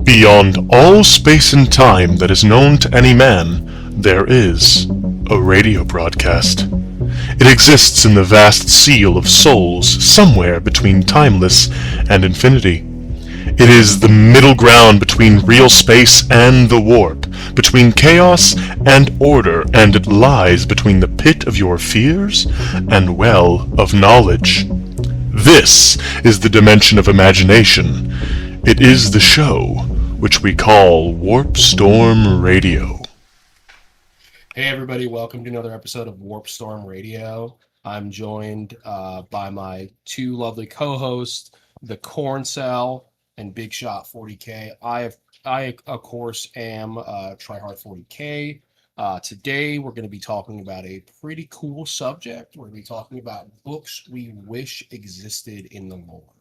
Beyond all space and time that is known to any man, there is a radio broadcast. It exists in the vast seal of souls somewhere between timeless and infinity. It is the middle ground between real space and the warp, between chaos and order, and it lies between the pit of your fears and well of knowledge. This is the dimension of imagination. It is the show which we call WarpStorm Radio. Hey everybody, welcome to another episode of WarpStorm Radio. I'm joined by my two lovely co-hosts, the Corn Cell and Big Shot 40K. I of course am Tryhard 40K. Today we're going to be talking about a pretty cool subject. We're going to be talking about books we wish existed in the lore.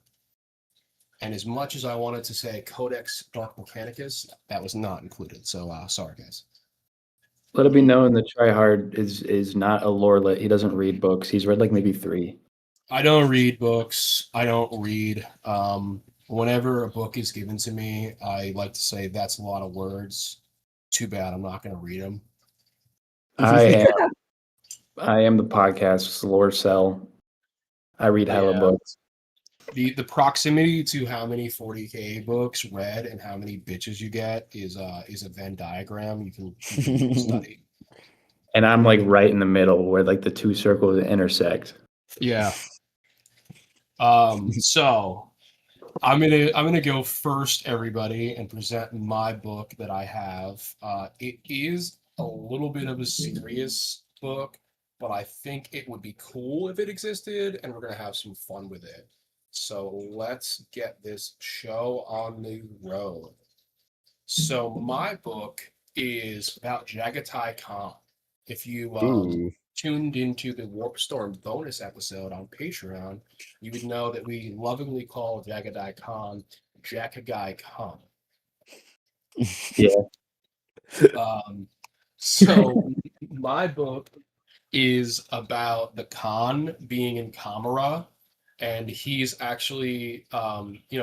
And as much as I wanted to say Codex Dark Mechanicus, that was not included. So sorry, guys. Let it be known that Tryhard is not a lorelet. He doesn't read books. He's read like maybe 3. I don't read books. I don't read. Whenever a book is given to me, I like to say that's a lot of words. Too bad I'm not going to read them. I am the podcast's lore cell. I read hella books. The proximity to how many 40K books read and how many bitches you get is a Venn diagram you can study. And I'm like right in the middle where like the two circles intersect. Yeah. So I'm gonna go first, everybody, and present my book that I have. It is a little bit of a serious book, but I think it would be cool if it existed, and we're gonna have some fun with it. So let's get this show on the road. So my book is about Jagatai Khan. If you tuned into the WarpStorm bonus episode on Patreon, you would know that we lovingly call Jagatai Khan Jackagai Khan. Yeah. So my book is about the Khan being in Kamara. And he's actually,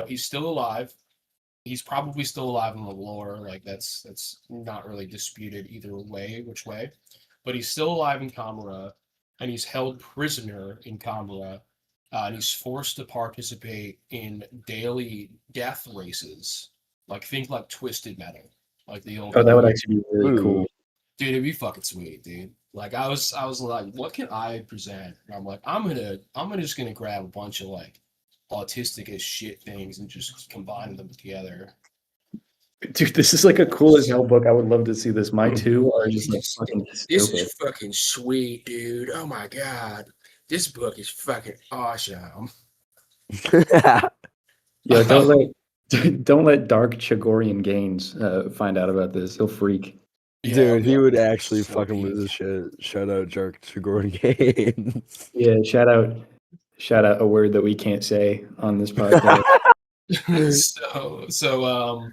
he's still alive. He's probably still alive in the lore. Like that's not really disputed either way, which way. But he's still alive in Kamara, and he's held prisoner in Kamara, and he's forced to participate in daily death races. Think like Twisted Metal, like the old. Oh, that would actually be really cool. Dude, it'd be fucking sweet, dude. Like I was like, what can I present? And I'm like, I'm just gonna grab a bunch of like autistic as shit things and just combine them together. Dude, this is like a cool as hell book. I would love to see this. My two are just like fucking stupid. This is fucking sweet, dude. Oh my god. This book is fucking awesome. Yeah, don't let Dark Chagorian Gaines find out about this. He'll freak. Yeah, dude, he would actually fucking lose his shit. Shout out Jerk to Gordon Gaines. Yeah, shout out a word that we can't say on this podcast. So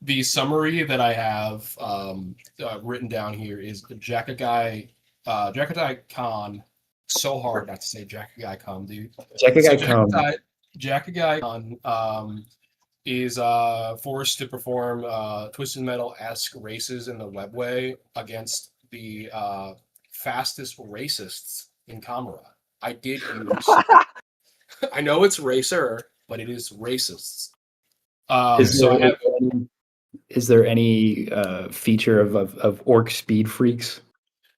the summary that I have written down here is Jackagai Khan. So hard not to say Jackagai Khan, dude. Jackagai Khan is forced to perform Twisted Metal-esque races in the webway against the fastest racists in Kamara. I did use... I know it's racer, but it is racists. Is there any feature of orc speed freaks?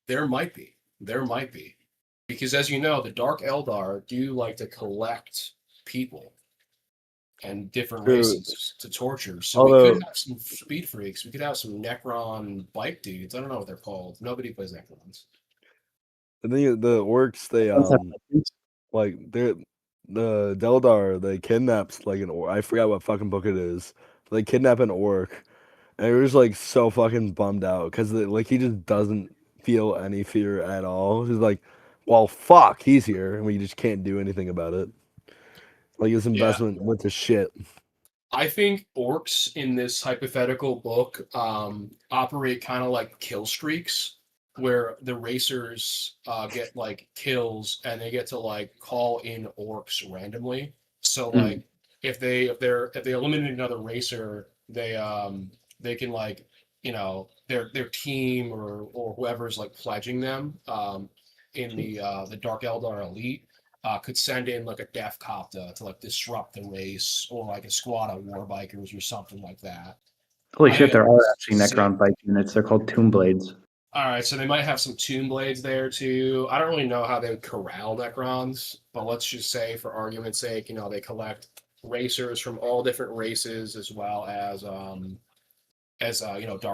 There might be. Because as you know, the Dark Eldar do like to collect and different races to torture. So we could have some speed freaks. We could have some Necron bike dudes. I don't know what they're called. Nobody plays Necrons. I think the orcs, the Deldar, they kidnaps like an orc. I forgot what fucking book it is. They kidnap an orc, and it was like so fucking bummed out because he just doesn't feel any fear at all. He's like, well, fuck, he's here, and we just can't do anything about it. Like his investment went to shit. I think orcs in this hypothetical book operate kind of like kill streaks, where the racers get like kills and they get to like call in orcs randomly. So like if they eliminate another racer, they can like their team or whoever's like pledging them in the Dark Eldar Elite could send in like a death copter to like disrupt the race or like a squad of war bikers or something like that. Holy I shit, think there are it's actually sick. Necron bike units. They're called Tomb Blades. All right, so they might have some Tomb Blades there too. I don't really know how they would corral Necrons, but let's just say, for argument's sake, they collect racers from all different races as well as Dark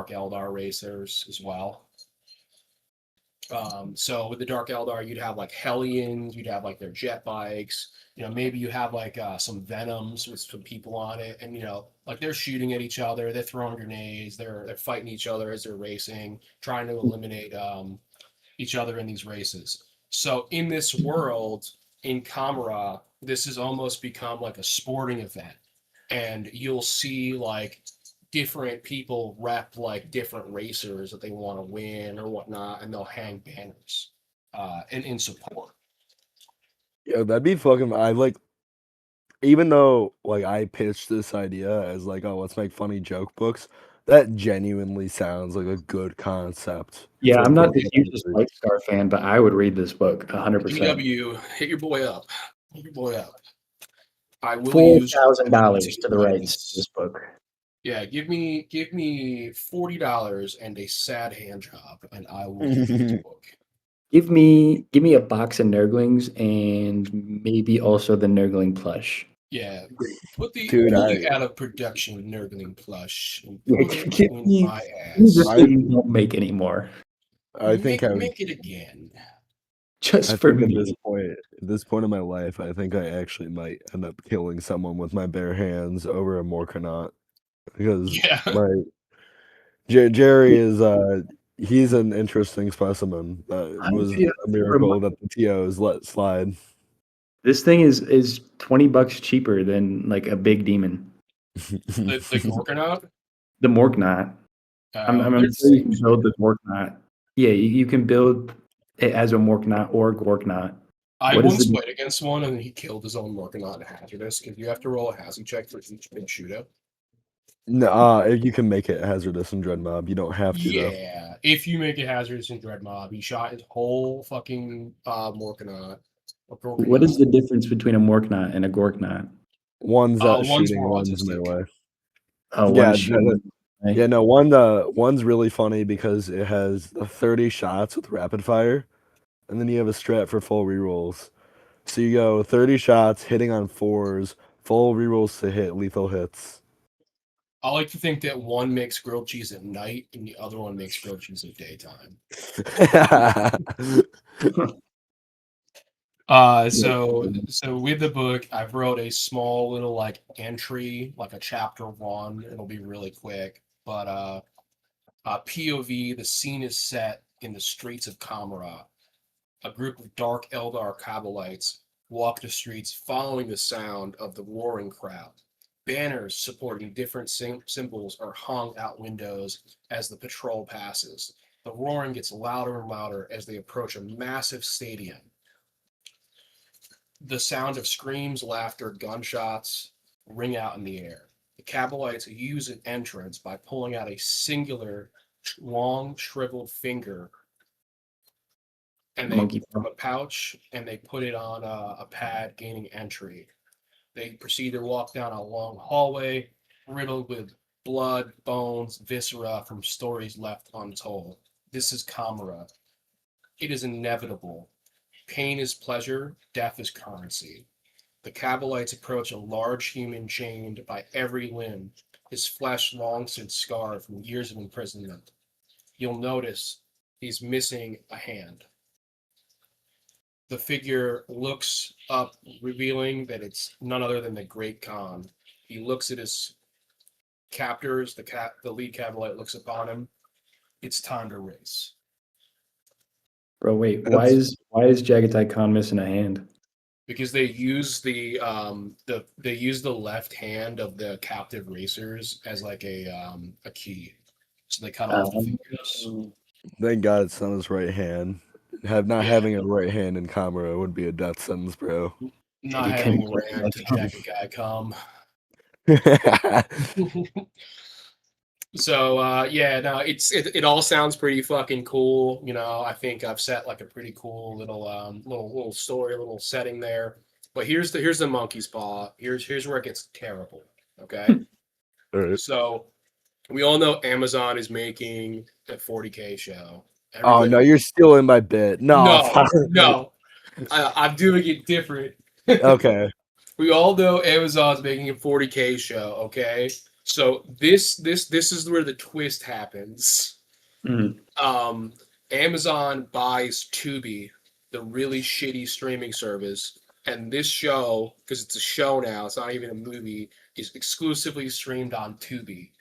Eldar racers as well. So with the Dark Eldar, you'd have like Hellions, you'd have like their jet bikes. Maybe you have like some Venoms with some people on it, and like they're shooting at each other, they're throwing grenades, they're fighting each other as they're racing, trying to eliminate each other in these races. So in this world, in Kamara, this has almost become like a sporting event, and you'll see like different people rep like different racers that they want to win or whatnot, and they'll hang banners and in support. Yeah, that'd be fucking. I like, even though like I pitched this idea as like, oh, let's make funny joke books. That genuinely sounds like a good concept. Yeah, for I'm not books the to hugest read. White Star fan, but I would read this book 100%. GW, hit your boy up. Hit your boy up. I will use $4,000 to the rights to this book. Yeah, give me $40 and a sad hand job, and I will give you the book. Give me a box of Nurglings and maybe also the Nurgling plush. Yeah, put the Dude, fully out of production Nurgling plush and Yeah, put it give in me my the ass. thing you don't make anymore. I think Make it again. Just I for think me. at this point in my life, I think I actually might end up killing someone with my bare hands over a Morkanaut, because Yeah. my Jerry is he's an interesting specimen. It was Honestly, a miracle that the TOs let slide. This thing is $20 cheaper than like a big demon. The Gorkanaut? The Morknot. I'm they're sure you the can same build shit. the Morknot. Yeah, you can build it as a Morknot or Gorknot. I What is once the- played against one, and he killed his own Morkanaut in hazardous because you have to roll a hazard check for each big shootout. No, if you can make it hazardous in Dread Mob, you don't have to though. Yeah, if you make it hazardous in Dread Mob, he shot his whole fucking Morkanaut. What is the difference between a Morknot and a Gorknot? One's one's shooting, more one's autistic. melee. Oh, Yeah, one shooting. Yeah, no, one's really funny because it has 30 shots with rapid fire, and then you have a strat for full rerolls. So you go 30 shots, hitting on 4s, full rerolls to hit lethal hits. I like to think that one makes grilled cheese at night and the other one makes grilled cheese at daytime. So with the book, I've wrote a small little like entry, like a chapter 1. It'll be really quick, but POV. The scene is set in the streets of Kamara. A group of Dark Eldar Kabbalites walk the streets, following the sound of the roaring crowd. Banners supporting different symbols are hung out windows as the patrol passes. The roaring gets louder and louder as they approach a massive stadium. The sound of screams, laughter, gunshots ring out in the air. The Kabbalites use an entrance by pulling out a singular, long, shriveled finger, and they from a pouch, and they put it on a pad, gaining entry. They proceed to walk down a long hallway riddled with blood, bones, viscera from stories left untold. This is Kamara. It is inevitable. Pain is pleasure, death is currency. The Kabbalites approach a large human chained by every limb, his flesh long since scarred from years of imprisonment. You'll notice he's missing a hand. The figure looks up, revealing that it's none other than the Great Khan. He looks at his captors. The lead Kabbalite looks upon him. It's time to race. Bro, wait. Why is Jagatai Khan missing a hand? Because they use the left hand of the captive racers as like a key. So they cut off the fingers. Thank God it's on his right hand. Having a right hand in Kamara would be a death sentence, bro. Not having a right hand to jack a guy come. So yeah, no, it all sounds pretty fucking cool. You know, I think I've set like a pretty cool little story, little setting there. But here's the monkey's paw. Here's where it gets terrible. Okay, All right. so we all know Amazon is making a 40K show. Oh no, you're stealing my bit. No, No, I'm doing it different. Okay. We all know Amazon's making a 40K show, okay? So this is where the twist happens. Mhm. Amazon buys Tubi, the really shitty streaming service, and this show, because it's a show now, it's not even a movie, is exclusively streamed on Tubi.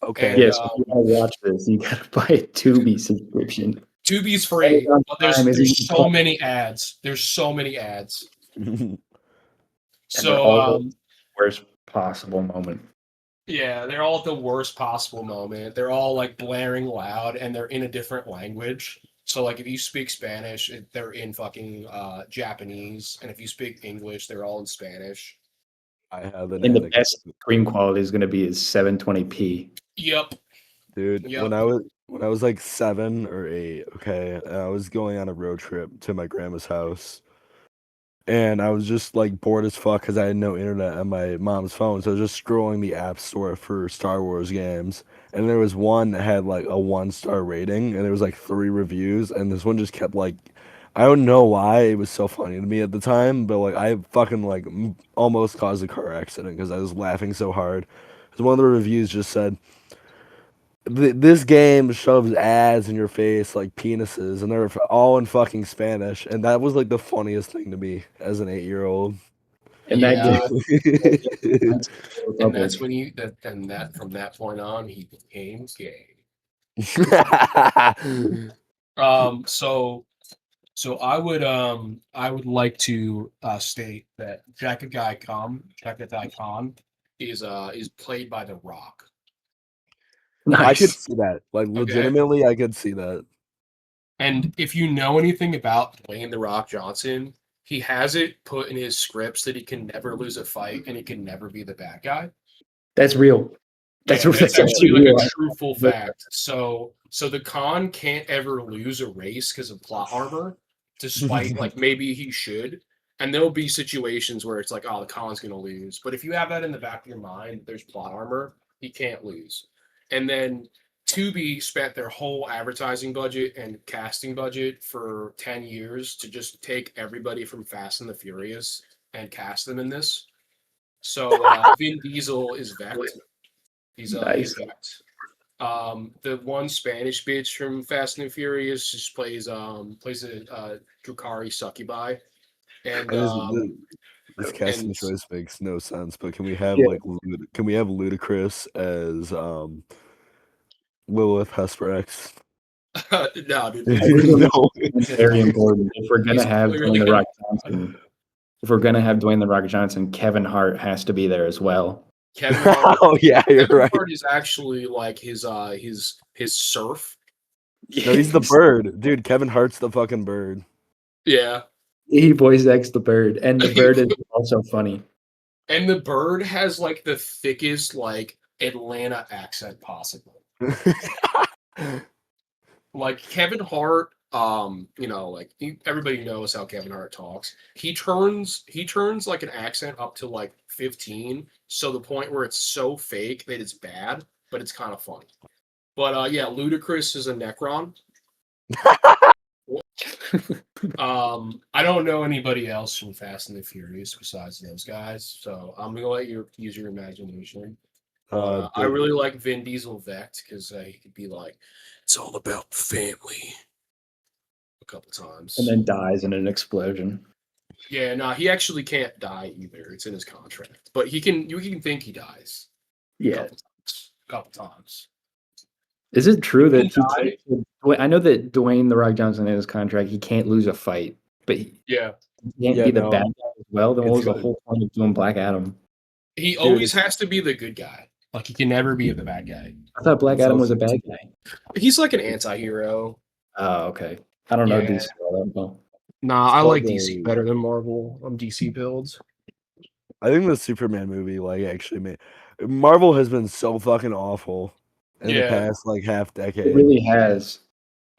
Okay. And, Yes, if you want to watch this, you gotta buy a Tubi subscription. Tubi's free, Amazon but Prime is there's even so many ads. There's so many ads. And they're So all the worst possible moment. yeah, they're all at the worst possible moment. They're all like blaring loud and they're in a different language. So like if you speak Spanish, they're in fucking Japanese, and if you speak English, they're all in Spanish. I have an And the anecdote. best screen quality is going to be is 720p. Yep. Dude, Yep. when I was like 7 or 8, okay, and I was going on a road trip to my grandma's house, and I was just like bored as fuck because I had no internet on my mom's phone, so I was just scrolling the app store for Star Wars games, and there was one that had like a 1-star rating, and there was like 3 reviews, and this one just kept like, I don't know why it was so funny to me at the time, but like I fucking like almost caused a car accident because I was laughing so hard. Because one of the reviews just said, this game shoves ads in your face like penises, and they're all in fucking Spanish, and that was like the funniest thing to me as an 8-year-old. And Yeah. that And that's when from that point on he became gay. So I would like to state that Jacket Khan is played by The Rock. I could nice. see that. Like legitimately, I could see that. And if you know anything about Dwayne The Rock Johnson, he has it put in his scripts that he can never lose a fight and he can never be the bad guy. That's real. That's That's actually like real. a truthful fact. So the Khan can't ever lose a race because of plot armor, despite like maybe he should. And there'll be situations where it's like, oh, the Khan's gonna lose. But if you have that in the back of your mind, there's plot armor, he can't lose. And then Tubi spent their whole advertising budget and casting budget for 10 years to just take everybody from Fast and the Furious and cast them in this. So Vin Diesel is Vect. He's Nice. Vect. The one Spanish bitch from Fast and the Furious just plays a Drukari Succubi. And this casting and- choice makes no sense. But can we have Yeah. like can we have Ludacris as Lilith Hesperex? no, dude, No. It's very important. If we're gonna He's have clearly Dwayne the Rock gonna- Johnson, if we're gonna have Dwayne the Rock Johnson, Kevin Hart has to be there as well. Kevin Hart. Oh yeah, you're Kevin right. Hart is actually like his surf. No, he's the bird, dude. Kevin Hart's the fucking bird. Yeah. He voice acts the bird, and the bird is also funny. And the bird has like the thickest like Atlanta accent possible. Like Kevin Hart, everybody knows how Kevin Hart talks. He turns like an accent up to like 15, so the point where it's so fake that it's bad, but it's kind of funny. But yeah, Ludacris is a Necron. I don't know anybody else from Fast and the Furious besides those guys, so I'm gonna let you use your imagination. I really like Vin Diesel Vect because he could be like, "It's all about family," a couple times, And then dies in an explosion. yeah, no, he actually can't die either. It's in his contract, but he can. You can think he dies. Yeah. A couple times. Is it true that can he can't, I know that Dwayne the Rock Johnson in his contract, he can't lose a fight, but he Yeah, can't Yeah, be the no. bad guy as well. Then what was It's the good. whole point of doing Black Adam? he always has to be the good guy. Like he can never be the bad guy. I thought Black That's Adam was a also- bad guy. He's like an anti-hero. Oh, okay. I don't know Yeah. DC. I don't know. Nah, It's I like called DC a- better than Marvel. I'm DC builds. I think the Superman movie like actually made Marvel has been so fucking awful in the Yeah. past like half It decade. really has.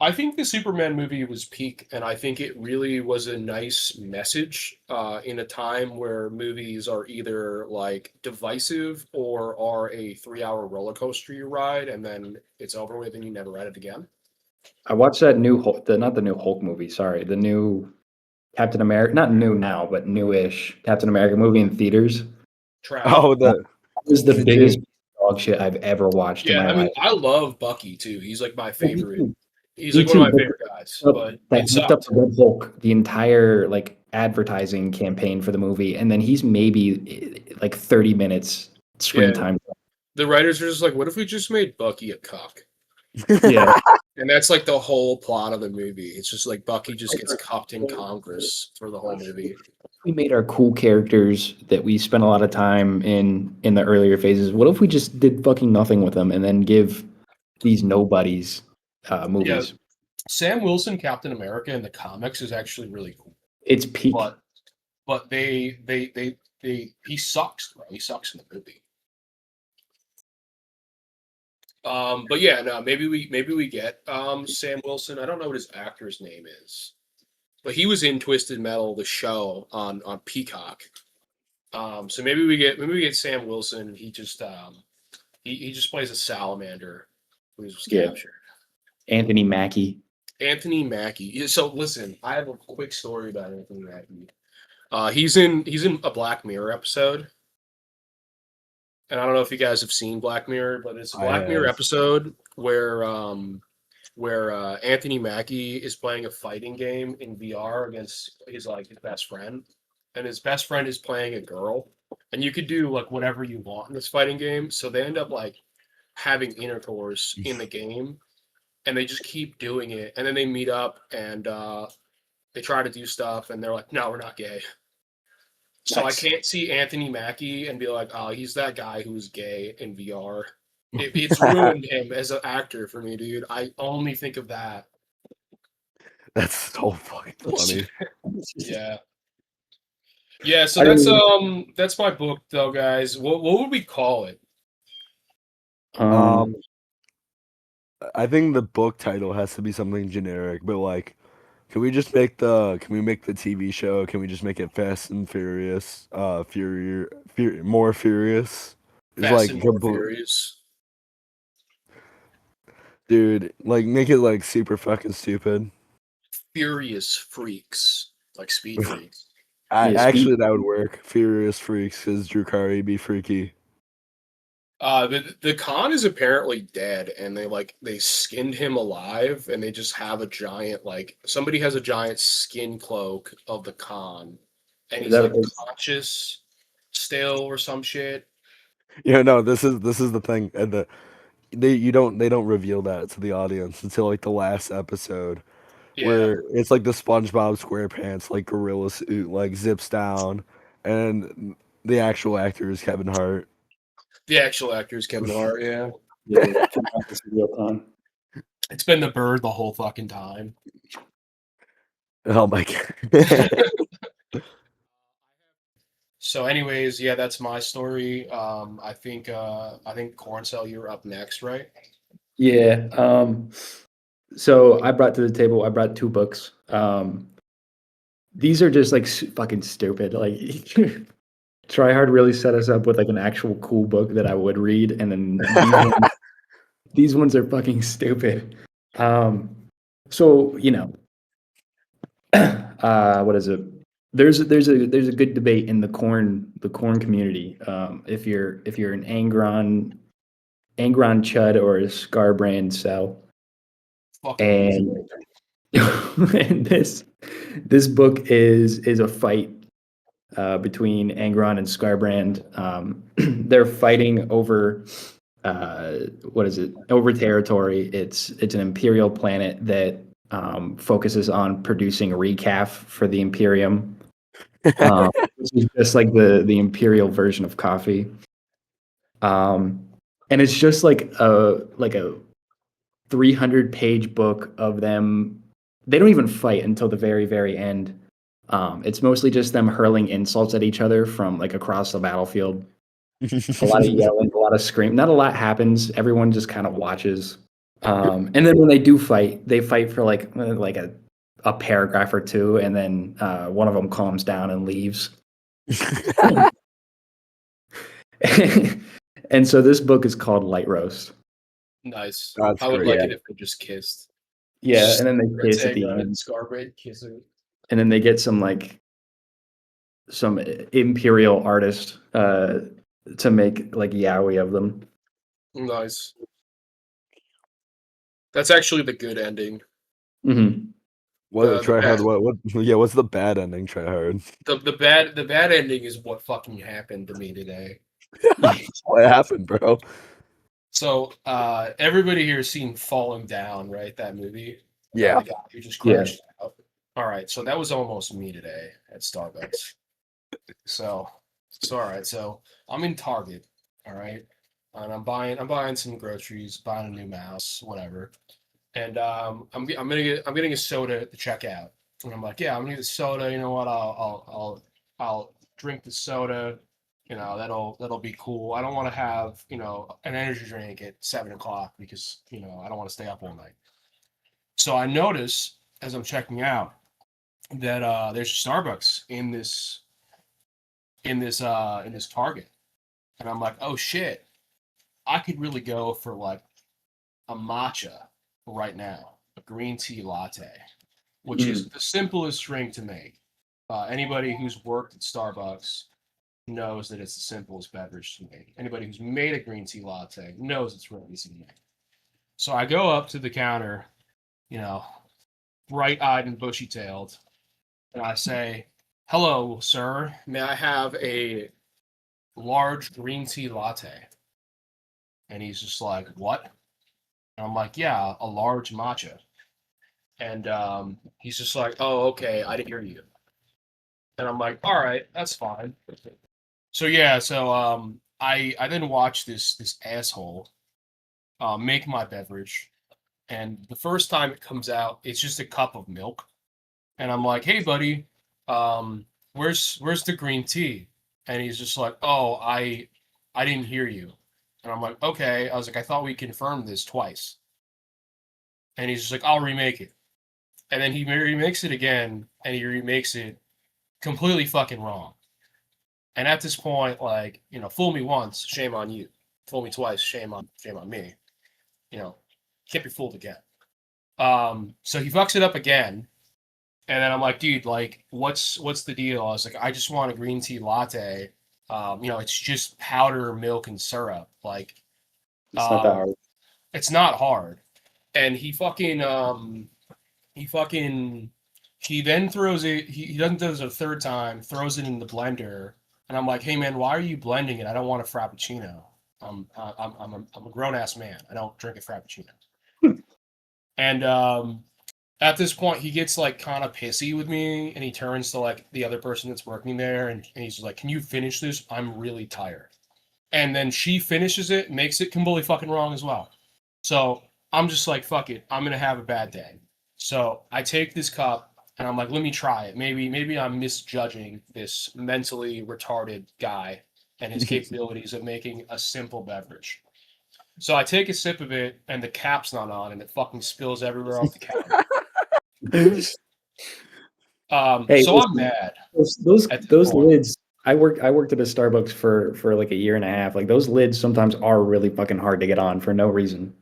I think the Superman movie was peak, and I think it really was a nice message in a time where movies are either like divisive or are a 3-hour roller coaster you ride, and then it's over with and you never ride it again. I watched that new Hulk, not the new Hulk movie, sorry, the new Captain America, not new now, but newish Captain America movie in theaters. Trash. Oh, That was the Dude. biggest dog shit I've ever watched in Yeah, my I mean, life. I love Bucky too. He's like my Oh, me favorite. too. He's Me like one of too, my but favorite guys, but they it hyped up sucked. the Red Hulk, the entire like advertising campaign for the movie, and then he's maybe like 30 minutes screen Yeah, time. the writers are just like, what if we just made Bucky a cock? Yeah, And that's like the whole plot of the movie. It's just like Bucky just gets cupped in Congress for the whole movie. we made our cool characters that we spent a lot of time in the earlier phases. What if we just did fucking nothing with them and then give these nobodies movies? Yeah, Sam Wilson, Captain America in the comics is actually really cool. It's peak. But he sucks, bro. He sucks in the movie. But yeah, no, maybe we get Sam Wilson. I don't know what his actor's name is, but he was in Twisted Metal, the show on Peacock. So maybe we get Sam Wilson. He just he just plays a salamander who was Yeah. captured. Anthony Mackie. Anthony Mackie. Yeah, so listen, I have a quick story about Anthony Mackie. He's in a Black Mirror episode. And I don't know if you guys have seen Black Mirror, but it's a Black Mirror episode where Anthony Mackie is playing a fighting game in VR against his best friend, and his best friend is playing a girl, and you could do like whatever you want in this fighting game. So they end up like having intercourse in the game, and they just keep doing it, and then they meet up and they try to do stuff, and they're like, "No, we're not gay." So Nice. I can't see Anthony Mackie and be like, oh, he's that guy who's gay in VR. It's ruined him as an actor for me, dude. I only think of that. That's so fucking funny. Yeah. Yeah, so that's my book though, guys. What would we call it? I think the book title has to be something generic, but like, can we make the TV show? Can we just make it Fast and Furious? More Furious. It's Fast like and More Furious. Dude, like make it like super fucking stupid. Furious Freaks, like Speed Freaks. Actually, that would work. Furious Freaks, because Drukari be freaky. The Khan is apparently dead, and they skinned him alive, and they just have a giant somebody has a giant skin cloak of the Khan, and he's like conscious still or some shit. Yeah, no, this is the thing, and they don't reveal that to the audience until like the last episode, where it's like the SpongeBob SquarePants like gorilla suit like zips down, and the actual actor is Kevin Hart. The actual actor is Kevin Hart. Yeah, it's been the bird the whole fucking time. Oh my god. So, anyways, yeah, that's my story. I think Corncell, you're up next, right? Yeah. So I brought to the table, I brought 2 books. These are just like fucking stupid. Like Try Hard really set us up with like an actual cool book that I would read, and then these ones are fucking stupid. So you know, what is it? There's a good debate in the corn community. If you're an Angron Chud or a Scarbrand cell, and and this book is a fight between Angron and Scarbrand. They're fighting over what is it? Over territory. It's an Imperial planet that focuses on producing recaf for the Imperium, which is just like the Imperial version of coffee. And it's just like a 300-page book of them. They don't even fight until the very, very end. It's mostly just them hurling insults at each other from like across the battlefield. A lot of yelling, a lot of screaming. Not a lot happens. Everyone just kind of watches. And then when they do fight, they fight for like a paragraph or two, and then one of them calms down and leaves. And so this book is called Light Roast. Nice. That's I would great. like Yeah. it if they just kissed. Yeah, and then they kiss at the Tag on it, end, Scarbraid kissing. and then they get some imperial artist to make like yaoi of them. Nice. That's actually the good ending. Mm-hmm. What The bad- what's the bad ending, Try Hard? The bad ending is what fucking happened to me today. What happened, bro? So everybody here has seen Falling Down, right? That movie. Yeah. The guy who just Yeah. crashed out. All right, so that was almost me today at Starbucks. So all right, so I'm in Target, all right, and I'm buying some groceries, buying a new mouse, whatever, and I'm getting a soda at the checkout, and I'm like, yeah, I'm gonna get a soda. You know what? I'll drink the soda. You know, that'll be cool. I don't want to have an energy drink at 7 o'clock because I don't want to stay up all night. So I notice as I'm checking out that there's a Starbucks in this Target, and I'm like, oh shit, I could really go for like a matcha right now, a green tea latte, which is the simplest drink to make. Anybody who's worked at Starbucks knows that it's the simplest beverage to make. Anybody who's made a green tea latte knows it's really easy to make. So I go up to the counter, bright-eyed and bushy-tailed, and I say, hello, sir. May I have a large green tea latte? And he's just like, what? And I'm like, yeah, a large matcha. And he's just like, oh, okay, I didn't hear you. And I'm like, all right, that's fine. So yeah, I then watch this asshole make my beverage, and the first time it comes out, it's just a cup of milk, and I'm like, hey buddy, where's the green tea? And he's just like, oh, I didn't hear you. And I'm like, okay. I was like, I thought we confirmed this twice. And he's just like, I'll remake it. And then he remakes it again, and he remakes it completely fucking wrong. And at this point, like, fool me once, shame on you. Fool me twice, shame on me. Can't be fooled again. So he fucks it up again, and then I'm like, dude, like, what's the deal? I was like, I just want a green tea latte. It's just powder, milk, and syrup. Like, It's not that hard. it's not hard. And he then throws it. He doesn't do this a third time. Throws it in the blender, and I'm like, hey man, why are you blending it? I don't want a frappuccino. I'm a grown ass man. I don't drink a frappuccino. And at this point, he gets like kind of pissy with me, and he turns to like the other person that's working there, and he's like, "Can you finish this? I'm really tired." And then she finishes it, makes it completely fucking wrong as well. So I'm just like, "Fuck it, I'm gonna have a bad day." So I take this cup, and I'm like, "Let me try it. Maybe I'm misjudging this mentally retarded guy and his capabilities of making a simple beverage." So I take a sip of it, and the cap's not on, and it fucking spills everywhere off the counter. Hey, So I'm listen, mad. those at this those point. lids. I worked at a Starbucks for like a year and a half. Like those lids sometimes are really fucking hard to get on for no reason.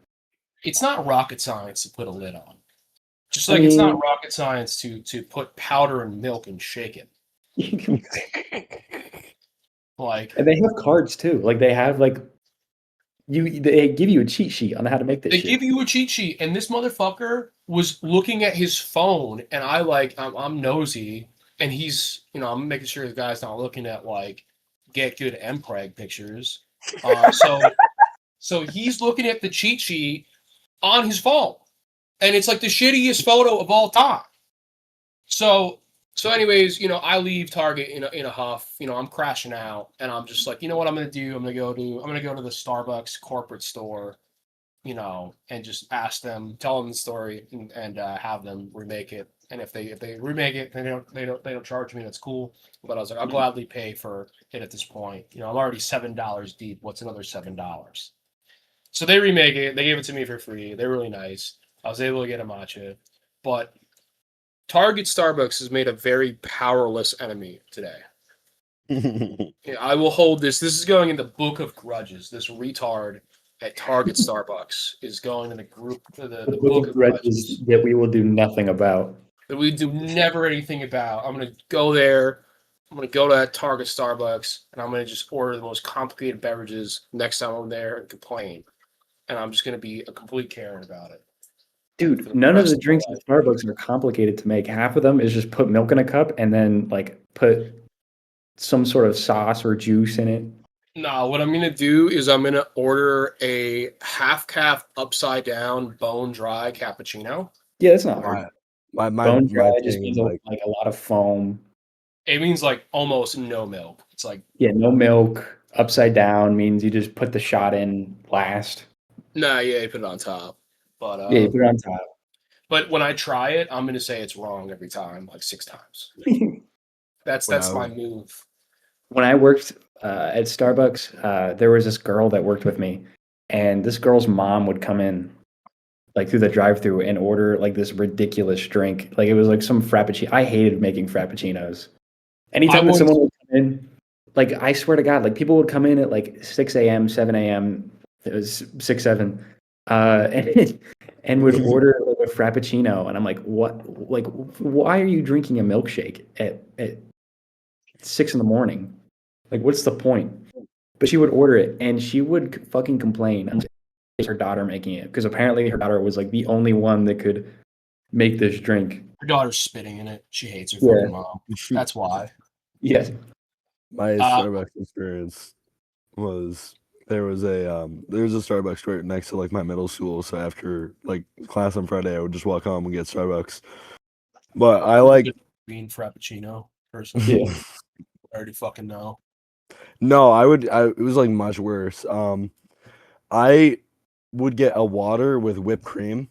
It's not rocket science to put a lid on. Just I like it's not mean- rocket science to put powder in milk and shake it. Like And they have cards too. Like they have like they give you a cheat sheet on how to make this they shit. give you a cheat sheet, and this motherfucker was looking at his phone, and I'm nosy, and he's I'm making sure the guy's not looking at like get good MPreg pictures. So he's looking at the cheat sheet on his phone, and it's like the shittiest photo of all time. So anyways, I leave Target in a huff. I'm crashing out, and I'm just like, you know what I'm gonna do? I'm gonna go to the Starbucks corporate store, and just ask them, tell them the story, and have them remake it And if they remake it, they don't charge me. That's cool. But I was like, I'll gladly pay for it at this point. I'm already $7 deep. What's another $7? So they remake it. They gave it to me for free. They're really nice. I was able to get a matcha, but Target Starbucks has made a very powerless enemy today. Yeah, I will hold this. This is going in the book of grudges. This retard at Target Starbucks is going in the book of grudges that we will do nothing about. that we do never anything about. I'm gonna go there. I'm gonna go to that Target Starbucks and I'm gonna just order the most complicated beverages next time I'm there and complain. And I'm just gonna be a complete Karen about it. Dude, none of the drinks at Starbucks are complicated to make. Half of them is just put milk in a cup and then like put some sort of sauce or juice in it. No, what I'm gonna do is I'm gonna order a half calf upside down bone dry cappuccino. Yeah, that's not hard. My Bone dry just thing means is, like a lot of foam. It means like almost no milk. It's like no milk. Upside down means you just put the shot in last. nah, yeah, you put it on top. But Yeah, you put it on top. But when I try it, I'm gonna say it's wrong every time, like 6 times. That's my move. When I worked at Starbucks, there was this girl that worked with me, and this girl's mom would come in like through the drive-thru and order like this ridiculous drink. Like it was like some frappuccino. I hated making frappuccinos. Anytime that someone would come in, like I swear to God, like people would come in at like 6 a.m., 7 a.m. It was 6, 7, and would order like a frappuccino, and I'm like, what? Like, why are you drinking a milkshake at 6 in the morning? Like, what's the point? But she would order it, and she would fucking complain about her daughter making it, because apparently her daughter was like the only one that could make this drink. Her daughter's spitting in it. She hates her fucking mom. That's why. Yes. My Starbucks experience was there was a Starbucks right next to like my middle school. So after like class on Friday, I would just walk home and get Starbucks. But I like green frappuccino personally. Yeah. I already fucking know. No, it was like much worse. I would get a water with whipped cream.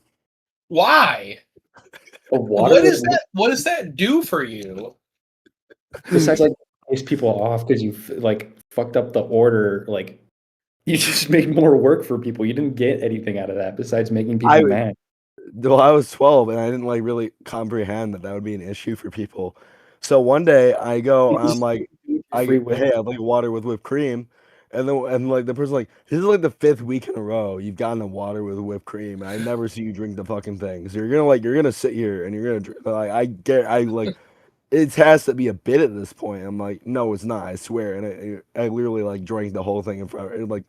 Why? A water? What does that do for you? Besides, like, piss people off because you like fucked up the order. Like, you just made more work for people. You didn't get anything out of that besides making people mad. Well, I was 12 and I didn't like really comprehend that would be an issue for people. So one day I go, I'm like, hey, I'd like water with whipped cream. And like the person like, this is like the 5th week in a row you've gotten a water with whipped cream, and I never see you drink the fucking thing. So you're gonna sit here and you're gonna drink, like it has to be a bit at this point. I'm like, no, it's not. I swear. And I literally like drank the whole thing in front of it. Like,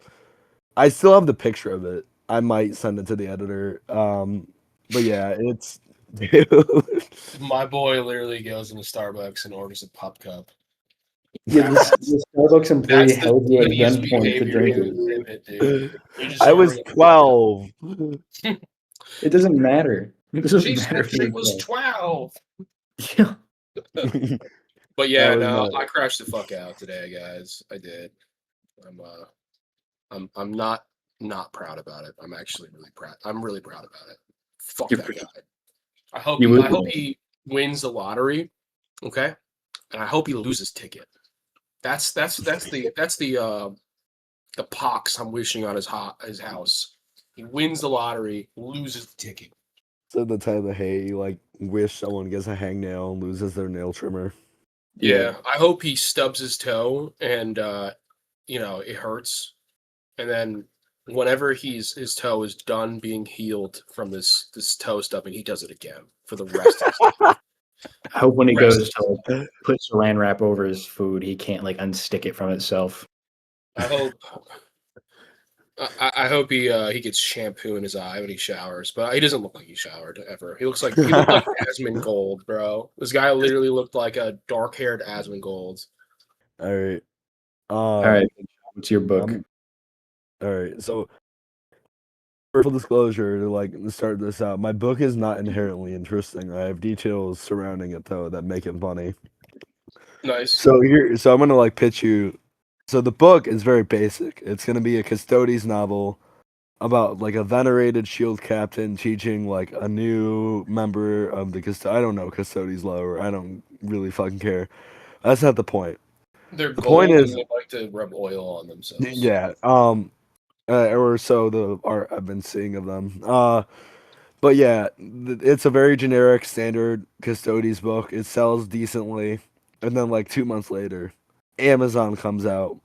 I still have the picture of it. I might send it to the editor. But yeah, it's. My boy literally goes into Starbucks and orders a pop cup. Yeah, the Starbucks employee held you at gunpoint to drink it. I was 12. It doesn't matter. It doesn't matter if it was 12. Yeah. But yeah, no, I crashed the fuck out today, guys. I did. I'm not proud about it. I'm actually really proud. I'm really proud about it. Fuck that guy. I hope he wins the lottery. Okay, and I hope he loses ticket. That's the pox I'm wishing on his house. He wins the lottery, loses the ticket. So the type of hate you like wish someone gets a hangnail and loses their nail trimmer. Yeah, I hope he stubs his toe and it hurts, and then whenever his toe is done being healed from this toe stubbing, he does it again for the rest of his life. I hope when he goes to like, put saran wrap over his food, he can't like unstick it from itself. I hope he gets shampoo in his eye when he showers, but he doesn't look like he showered ever. He looked like Asmongold, bro. This guy literally looked like a dark-haired Asmongold. All right. All right. What's your book? All right. So, for full disclosure, to start this out, my book is not inherently interesting. I have details surrounding it though that make it funny. Nice. So I'm gonna like pitch you. So the book is very basic. It's gonna be a Custodes novel. about like a venerated shield captain teaching like a new member of the I don't know Custodes lore. I don't really fucking care. That's not the point. They're The point gold and is, they like to rub oil on themselves. yeah, or so the art I've been seeing of them. But yeah, it's a very generic standard Custodes book. It sells decently, and then like 2 months later, Amazon comes out.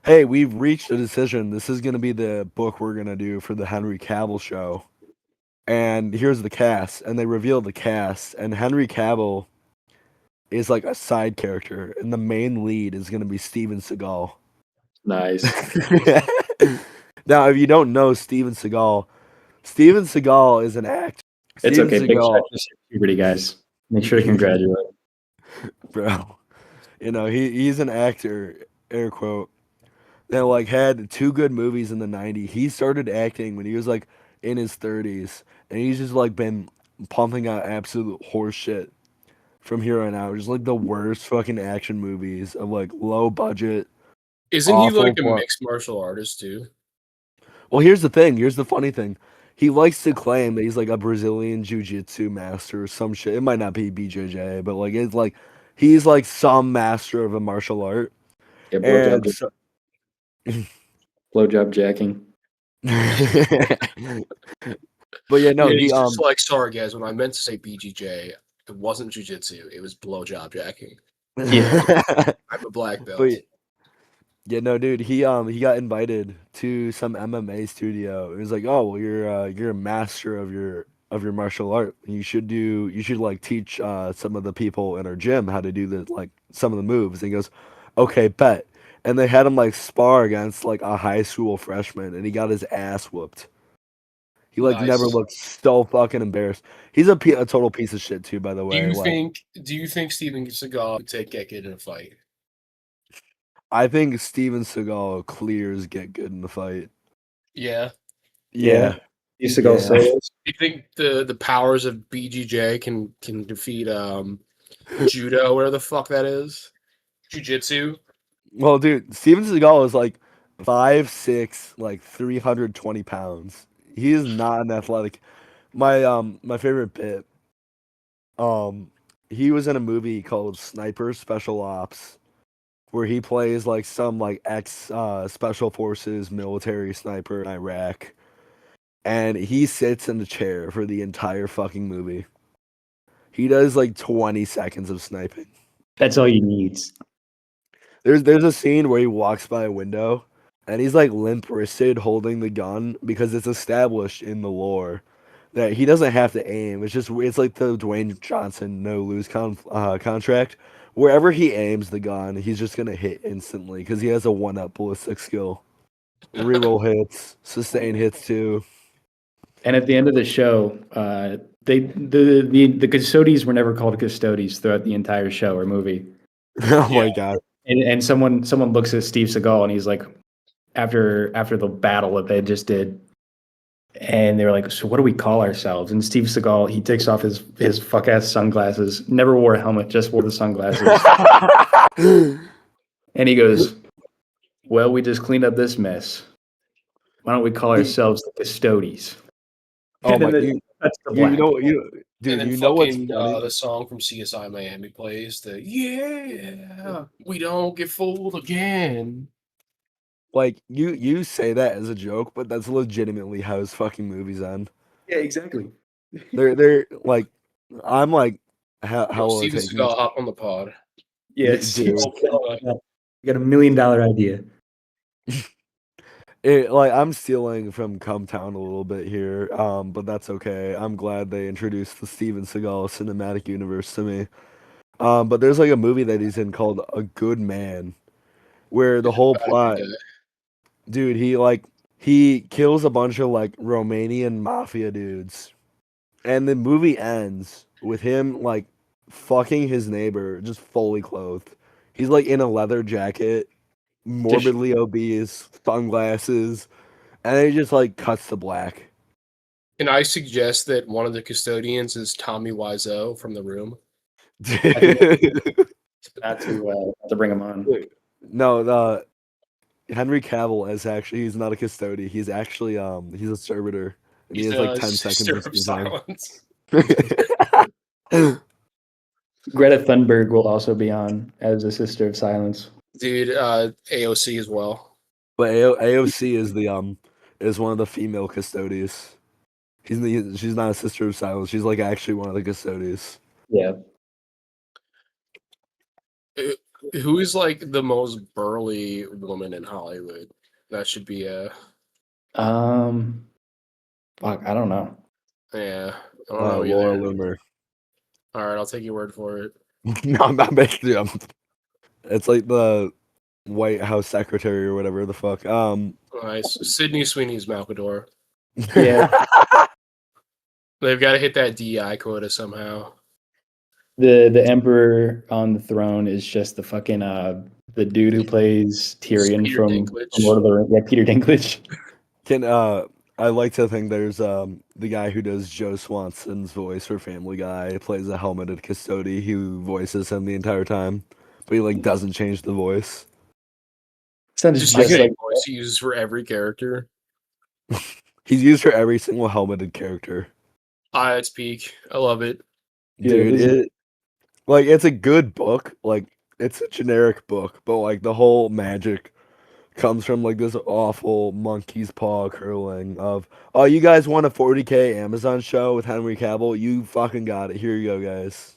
Hey, we've reached a decision. This is going to be the book we're going to do for the Henry Cavill show. And here's the cast. And they reveal the cast. And Henry Cavill is like a side character. And the main lead is going to be Steven Seagal. Nice. Now, if you don't know Steven Seagal is an actor. It's Steven okay. Big Seagal, shout to puberty, guys. Make sure to congratulate. bro. You know, he's an actor, air quote. That like had 2 good movies in the '90s. He started acting when he was like in his 30s, and he's just like been pumping out absolute horse shit from here on out. Just like the worst fucking action movies of like low budget. Isn't he like a Awful. mixed martial artist too? Well, here's the thing. Here's the funny thing. He likes to claim that he's like a Brazilian jiu-jitsu master or some shit. It might not be BJJ, but like it's like he's like some master of a martial art. Yeah, And blowjob jacking. But yeah, no, Yeah, he he's just like, sorry guys, when I meant to say BJJ, it wasn't jujitsu, it was blowjob jacking. Yeah. I'm a black belt. But yeah, no, dude, he got invited to some MMA studio. It was like, oh, well, you're a master of your martial art. You should like teach some of the people in our gym how to do some of the moves. And he goes, okay, bet. And they had him like spar against like a high school freshman, and he got his ass whooped. He like Nice. never looked so fucking embarrassed. He's a total piece of shit too, by the way. Do you think Steven Seagal would take Get Good in a fight? I think Steven Seagal clears Get Good in the fight. Yeah. Yeah. Used to go Yeah. solos. Do you think the powers of BJJ can defeat judo, whatever the fuck that is? Jiu-jitsu? Well, dude, Steven Seagal is like 5'6", like 320 pounds. He is not an athletic. My favorite bit. He was in a movie called Sniper Special Ops, where he plays like some like ex special forces military sniper in Iraq, and he sits in the chair for the entire fucking movie. He does like 20 seconds of sniping. That's all you need. There's a scene where he walks by a window and he's like limp wristed holding the gun because it's established in the lore that he doesn't have to aim. It's like the Dwayne Johnson no lose contract. Wherever he aims the gun, he's just gonna hit instantly because he has a 1-up ballistic skill. Reroll hits, sustain hits too. And at the end of the show, the Custodes were never called Custodes throughout the entire show or movie. Oh my god. And someone looks at Steve Seagal and he's like, after the battle that they just did, and they were like, so what do we call ourselves? And Steve Seagal, he takes off his fuck ass sunglasses, never wore a helmet, just wore the sunglasses. And he goes, well, we just cleaned up this mess. Why don't we call ourselves the Custodes? Oh And my! then that's the black. Dude, and then you know what's fucking funny? the song from CSI Miami plays the we don't get fooled again. Like you say that as a joke, but that's legitimately how his fucking movies end. Yeah, exactly. They're like, I'm like, how Yo, will it Steven take me? Seagal hop on the pod. Yeah, Dude. you got $1 million idea. I'm stealing from Cumtown a little bit here, but that's okay. I'm glad they introduced the Steven Seagal cinematic universe to me. But there's like a movie that he's in called A Good Man, where the whole plot, dude, he kills a bunch of like Romanian mafia dudes, and the movie ends with him like fucking his neighbor, just fully clothed. He's like in a leather jacket, morbidly obese, sunglasses, and then he just like cuts to black. Can I suggest that one of the custodians is Tommy Wiseau from The Room? Not to bring him on. No, Henry Cavill is actually he's not a custodian. He's actually he's a servitor, and he He's has like a 10 seconds of sister of screen time. silence. Greta Thunberg will also be on as a Sister of Silence. Dude, AOC as well. But AOC is the is one of the female custodians. She's not a sister of silence. She's like actually one of the custodians. Yeah. Who is like the most burly woman in Hollywood? That should be Fuck, I don't know. yeah. I don't know Laura either. Loomer. All right, I'll take your word for it. No, I'm not making it. It's like the White House secretary or whatever the fuck. Nice. Sydney Sweeney's Malcador. Yeah. They've got to hit that DEI quota somehow. The Emperor on the throne is just the fucking the dude who plays Tyrion Peter from Dinklage. Lord of the Rings. Yeah, Peter Dinklage. Can I like to think there's the guy who does Joe Swanson's voice for Family Guy plays a helmeted custody who voices him the entire time, but he like doesn't change the voice. Sounds Just just the same like voice he uses for every character. He's used for every single helmeted character. It's peak. I love it. Yeah, Dude, this is- it like it's a good book. Like it's a generic book, but like the whole magic comes from like this awful monkey's paw curling of oh you guys want a 40K Amazon show with Henry Cavill? You fucking got it. Here you go, guys.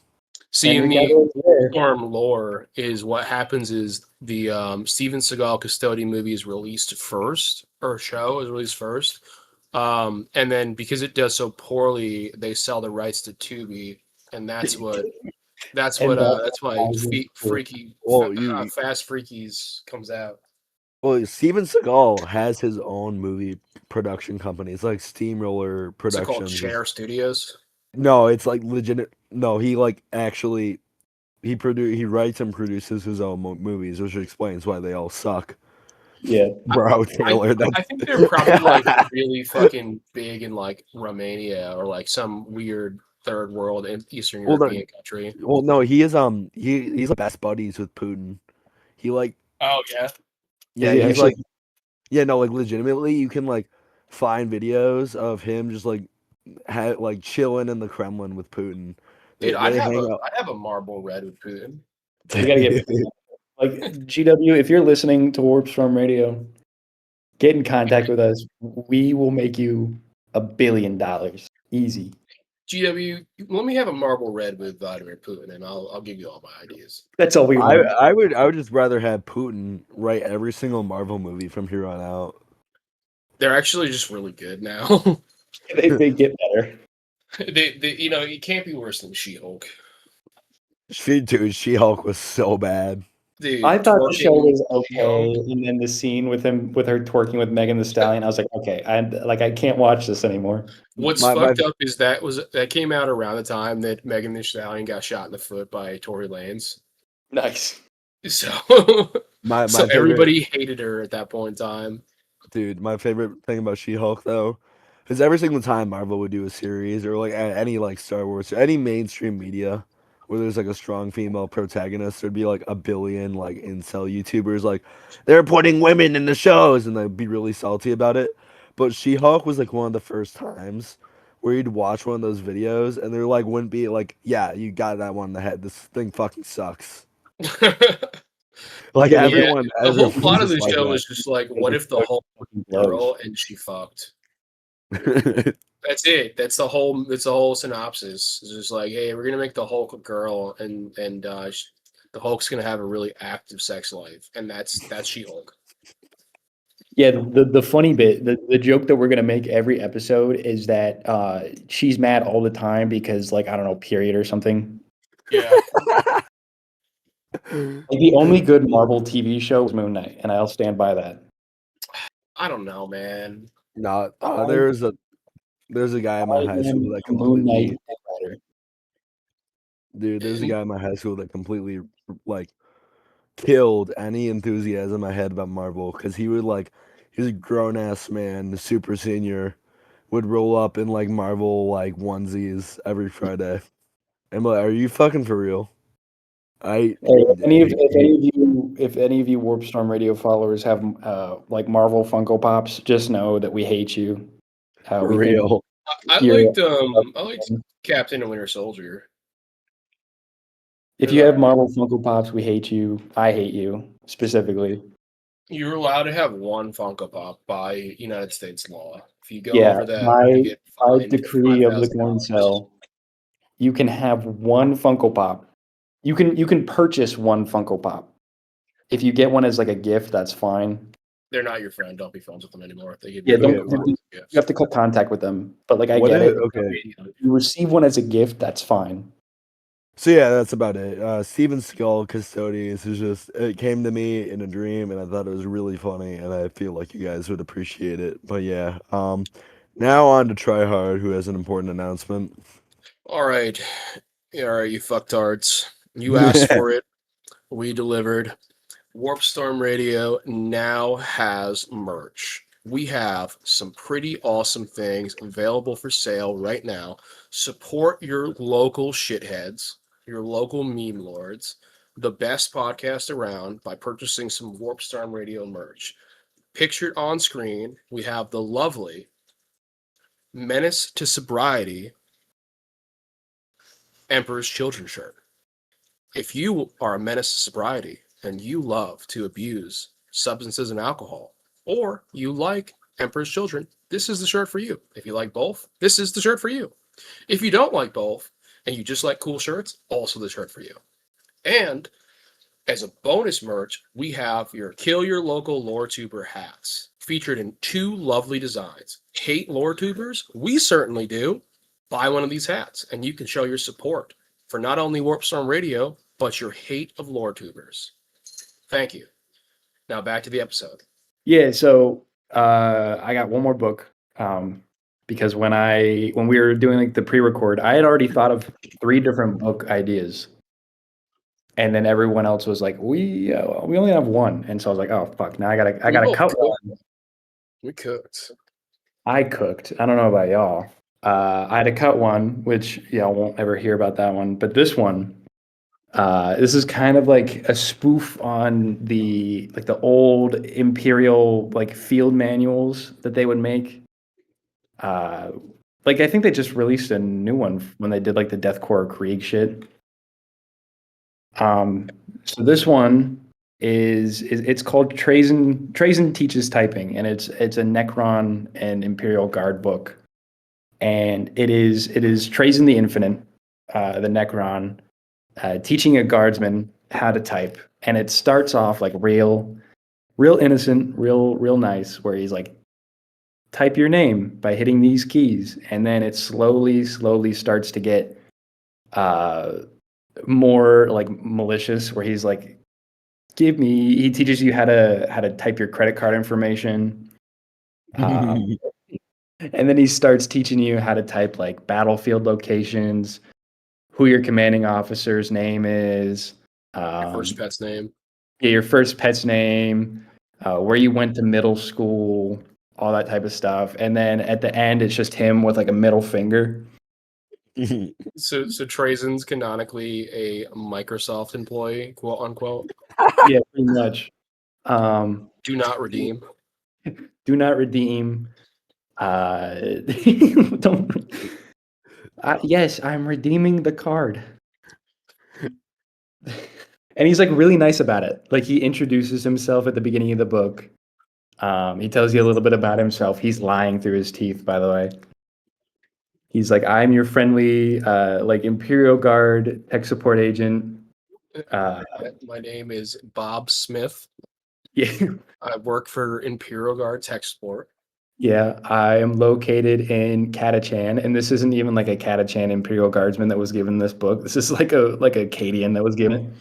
See, in Henry the Cavill is there. Storm lore is what happens is the Steven Seagal Custodian movie is released first, or show is released first. And then because it does so poorly, they sell the rights to Tubi, and that's why Freaky Well, Fast Freakies comes out. Well, Steven Seagal has his own movie production company. It's like Steamroller What's it called? Productions. Chair Studios. No, it's like legit. No, he like actually he writes and produces his own movies, which explains why they all suck. Yeah. Bro, Taylor, I think they're probably like really fucking big in like Romania or like some weird third world Eastern Well, no- European country. Well, no, he is he's like best buddies with Putin. He like Oh yeah. yeah, he he's actually- like yeah, no, like legitimately, you can like find videos of him just like like chilling in the Kremlin with Putin. Dude, I'd They have hang out. I'd have a marble red with Putin. You gotta get like GW. If you're listening to WarpStorm Radio, get in contact with us. We will make you $1 billion easy. GW, let me have a marble red with Vladimir Putin, and I'll give you all my ideas. That's all we want. I would just rather have Putin write every single Marvel movie from here on out. They're actually just really good now. They get better. they it can't be worse than She-Hulk. Dude, She-Hulk was so bad. Dude, I thought the show was twerking okay, She-Hulk. and then the scene with her twerking with Megan Thee Stallion, I was like, okay, I can't watch this anymore. What's My- fucked up is that came out around the time that Megan Thee Stallion got shot in the foot by Tory Lanez. Nice. So, My so favorite- everybody hated her at that point in time. Dude, my favorite thing about She-Hulk though is every single time Marvel would do a series or like any like Star Wars or any mainstream media where there's like a strong female protagonist, there'd be like a billion like incel YouTubers like they're putting women in the shows and they'd be really salty about it. But She-Hulk was like one of the first times where you'd watch one of those videos and there like wouldn't be like, yeah, you got that one in the head. This thing fucking sucks. Like Yeah, everyone, The whole everyone plot of the just like show that. was just like, what if the Hulk was a girl and she fucked? That's it. That's the whole. It's the whole synopsis. It's just like, hey, we're gonna make the Hulk a girl, and the Hulk's gonna have a really active sex life, and that's She-Hulk. Yeah, the funny bit, the joke that we're gonna make every episode is that she's mad all the time because, like, I don't know, period or something. Yeah. Like, the only good Marvel TV show was Moon Knight, and I'll stand by that. I don't know, man. No, there's a guy in my high school that Moon Knight completely, writer. dude. There's a guy in my high school that completely like killed any enthusiasm I had about Marvel because he was a grown ass man, super senior, would roll up in like Marvel like onesies every Friday. I'm like, are you fucking for real? Hey, if any of you WarpStorm Radio followers have like Marvel Funko Pops, just know that we hate you. For We think real. I you're- liked Captain and Winter Soldier. if you have Marvel Funko Pops, we hate you. I hate you specifically. You're allowed to have one Funko Pop by United States law. If you go Yeah, over that, by you get fined decree of the $5,000. Corn Cell, you can have one Funko Pop. You can purchase one Funko Pop. If you get one as like a gift, that's fine. They're not your friend. Don't be friends with them anymore. They give Yeah, you don't. You have to cut contact with them. But like, I What get is- it. okay. If you receive one as a gift, that's fine. So yeah, that's about it. Steven Skull Custodians is just, it came to me in a dream and I thought it was really funny and I feel like you guys would appreciate it. But yeah, now on to Tryhard, who has an important announcement. All right, you fucktards. You asked for it. We delivered. WarpStorm Radio now has merch. We have some pretty awesome things available for sale right now. Support your local shitheads, your local meme lords, the best podcast around by purchasing some WarpStorm Radio merch. Pictured on screen, we have the lovely Menace to Sobriety Emperor's Children shirt. If you are a menace to sobriety and you love to abuse substances and alcohol, or you like Emperor's Children, this is the shirt for you. If you like both, this is the shirt for you. If you don't like both and you just like cool shirts, also the shirt for you. And as a bonus merch, we have your Kill Your Local Lore Tuber hats, featured in 2 lovely designs. Hate lore tubers? We certainly do. Buy one of these hats and you can show your support for not only WarpStorm Radio, but your hate of lore tubers. Thank you. Now back to the episode. Yeah. So I got one more book because when we were doing like the pre-record, I had already thought of 3 different book ideas, and then everyone else was like, "We only have one," and so I was like, "Oh fuck!" Now I gotta cut one. We cooked. I cooked. I don't know about y'all. I had to cut one, which y'all won't ever hear about that one. But this one, this is kind of like a spoof on the old Imperial like field manuals that they would make. Like I think they just released a new one when they did like the Deathcore Krieg shit. So this one is it's called Trazen Teaches Typing, and it's a Necron and Imperial Guard book. And it is Trazen the Infinite, the Necron, teaching a guardsman how to type. And it starts off like real innocent, real nice, where he's like, type your name by hitting these keys. And then it slowly starts to get more like malicious, where he's like, he teaches you how to type your credit card information. And then he starts teaching you how to type like battlefield locations, who your commanding officer's name is, Your first pet's name. Yeah, your first pet's name, where you went to middle school, all that type of stuff. And then at the end, it's just him with like a middle finger. So Trazen's canonically a Microsoft employee, quote unquote. Yeah, pretty much. Do not redeem. Do not redeem. Don't. Yes, I'm redeeming the card. And he's like really nice about it. Like he introduces himself at the beginning of the book. He tells you a little bit about himself. He's lying through his teeth, by the way. He's like, I'm your friendly, like Imperial Guard tech support agent. My name is Bob Smith. Yeah. I work for Imperial Guard Tech Support. Yeah, I am located in Catachan, and this isn't even like a Catachan Imperial Guardsman that was given this book. This is like a Cadian that was given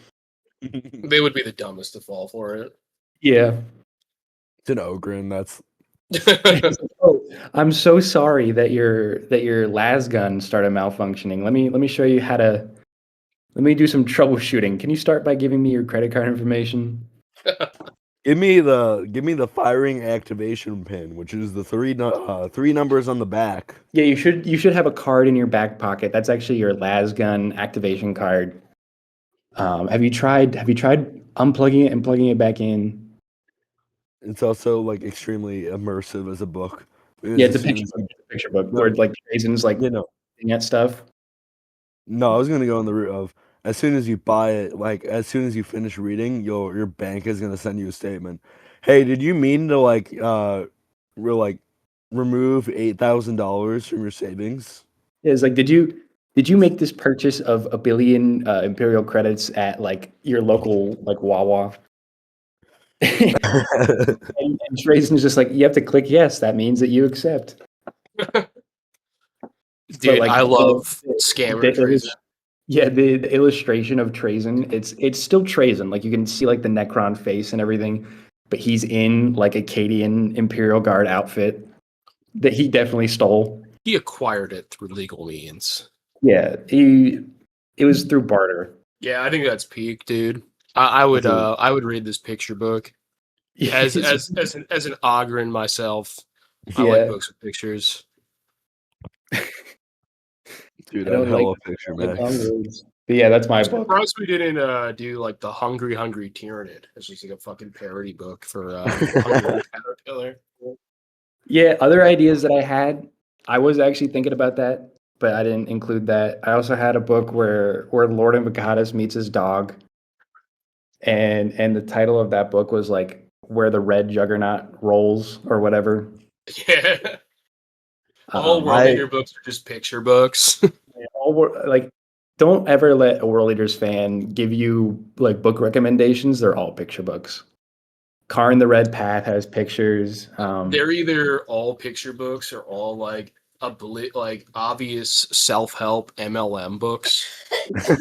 it. They would be the dumbest to fall for it. Yeah. It's an Ogren. That's Oh, I'm so sorry that your las gun started malfunctioning. Let me show you how to. Let me do some troubleshooting. Can you start by giving me your credit card information? give me the firing activation pin, which is the three numbers on the back. Yeah, you should have a card in your back pocket. That's actually your las gun activation card. Have you tried unplugging it and plugging it back in? It's also like extremely immersive as a book. Yeah, it's a As soon picture as book. you- It's a picture book No, where like Jason's like you know, looking at stuff. no, I was gonna go on the route of as soon as you buy it, like as soon as you finish reading, your bank is gonna send you a statement. Hey, did you mean to like remove $8,000 from your savings? Yeah, it's like, did you make this purchase of 1 billion Imperial credits at like your local like Wawa? And Jason's just like, you have to click yes. That means that you accept. But Dude, like I love the, scammer treason. yeah, the illustration of Trazen, it's still Trazen. Like you can see like the Necron face and everything, but he's in like Acadian Imperial Guard outfit that he definitely stole. He acquired it through legal means. Yeah, it was through barter. Yeah, I think that's peak, dude. I would That's I would read this picture book as an Ogren myself. I like yeah, books with pictures. Dude, I I'd don't like hella picture long Max. words. But yeah, that's my I'm book. surprised we didn't do like the Hungry Tyrannid. It's just like a fucking parody book for Hungry Caterpillar. Yeah, other ideas that I had, I was actually thinking about that, but I didn't include that. I also had a book where Lord Invocatus meets his dog, and the title of that book was like "Where the Red Juggernaut Rolls" or whatever. Yeah. All World I Leader books are just picture books. Like, don't ever let a World Leaders fan give you like book recommendations. They're all picture books. Karn the Red Path has pictures. They're either all picture books or all like like obvious self-help MLM books.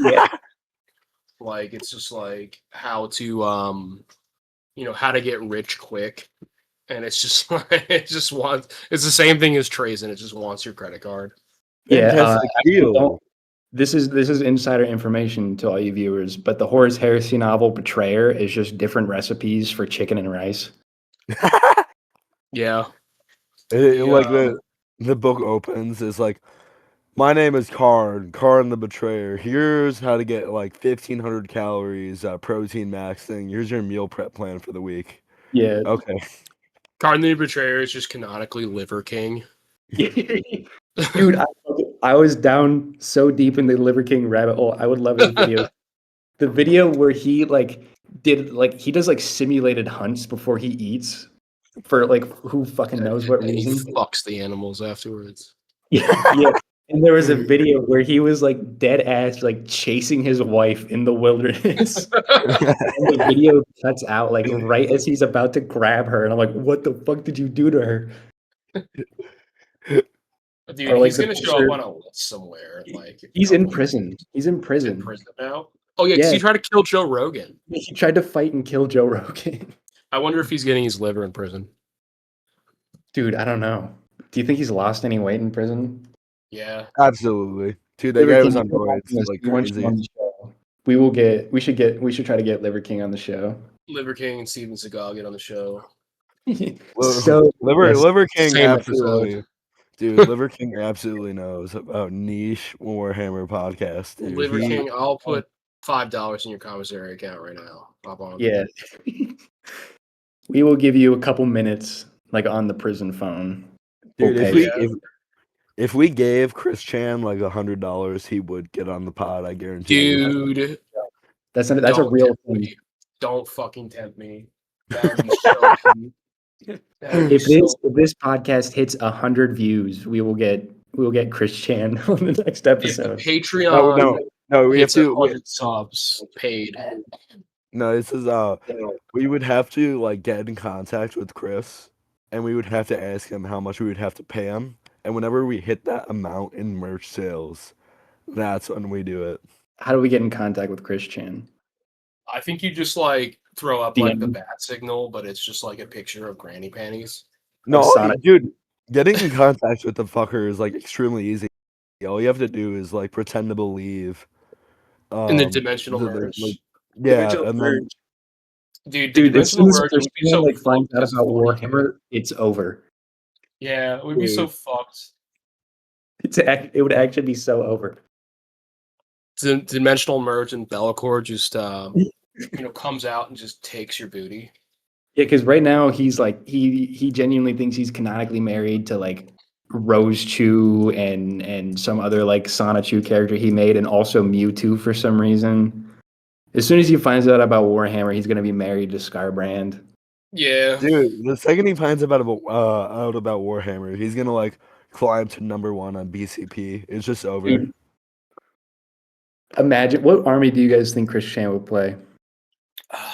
Yeah, Like it's just like how to how to get rich quick. And it's just like it's the same thing as Trazen. It just wants your credit card. yeah. fantastic Actually, deal. this is insider information to all you viewers, but the Horus Heresy novel Betrayer is just different recipes for chicken and rice. Yeah. Like the book opens is like, my name is Karn the Betrayer. Here's how to get like 1,500 calories, protein maxing. Here's your meal prep plan for the week. Yeah. Okay. Karn the Betrayer is just canonically Liver King. Dude, I was down so deep in the Liver King rabbit hole. I would love his video. The video where he he does like simulated hunts before he eats for like who fucking knows what And he reason. fucks the animals afterwards. Yeah. And there was a video where he was like dead ass like chasing his wife in the wilderness. And the video cuts out like right as he's about to grab her, and I'm like, "What the fuck did you do to her?" Dude, Or like he's the gonna show picture, up on a list somewhere. Like he's in prison. He's in He's in prison. prison now. Oh yeah, because Yeah, he tried to kill Joe Rogan. he tried to fight and kill Joe Rogan. I wonder if he's getting his liver in prison. Dude, I don't know. Do you think he's lost any weight in prison? Yeah. Absolutely. Dude, that Liver guy King, was if on you're watching roids this, like we want you crazy. on the show. We should try to get Liver King on the show. Liver King and Steven Seagal get on the show. So yes, Liver King Same absolutely, episode. dude. Liver King absolutely knows about niche Warhammer podcast, dude. Liver King, I'll put $5 in your commissary account right now. Pop on. yeah. We will give you a couple minutes, like on the prison phone. Dude, We'll if pay we you. if we gave Chris Chan like $100, he would get on the pod. I guarantee you. Dude, That's a don't real tempt thing. me. Don't fucking tempt me. That would be so cute. That would be If this podcast hits 100 views, we will get Chris Chan on the next if the episode. Patreon No, we have hits to. 100 subs paid. No, this is we would have to like get in contact with Chris, and we would have to ask him how much we would have to pay him. And whenever we hit that amount in merch sales, that's when we do it. How do we get in contact with Chris Chan? I think you just like throw up like the DM. bat signal, but it's just like a picture of granny panties. No, Sonic. dude, getting in contact with the fucker is like extremely easy. All you have to do is like pretend to believe. In the dimensional the- merge. like, yeah, and then Dude, the Dude, as soon dimensional as merge Chris would be Chan so like finds fucked out as about 40K. Warhammer, it's over. Yeah, it would be so fucked. It would actually be so over. dimensional merge and Bellacore just comes out and just takes your booty. Yeah, because right now he's like he genuinely thinks he's canonically married to like Rose Chu and some other like Sana Chu character he made, and also Mewtwo for some reason. As soon as he finds out about Warhammer, he's gonna be married to Scarbrand. Yeah. Dude, the second he finds out about Warhammer, he's gonna like climb to #1 on BCP. It's just over. Dude, imagine what army do you guys think Chris Chan would play? I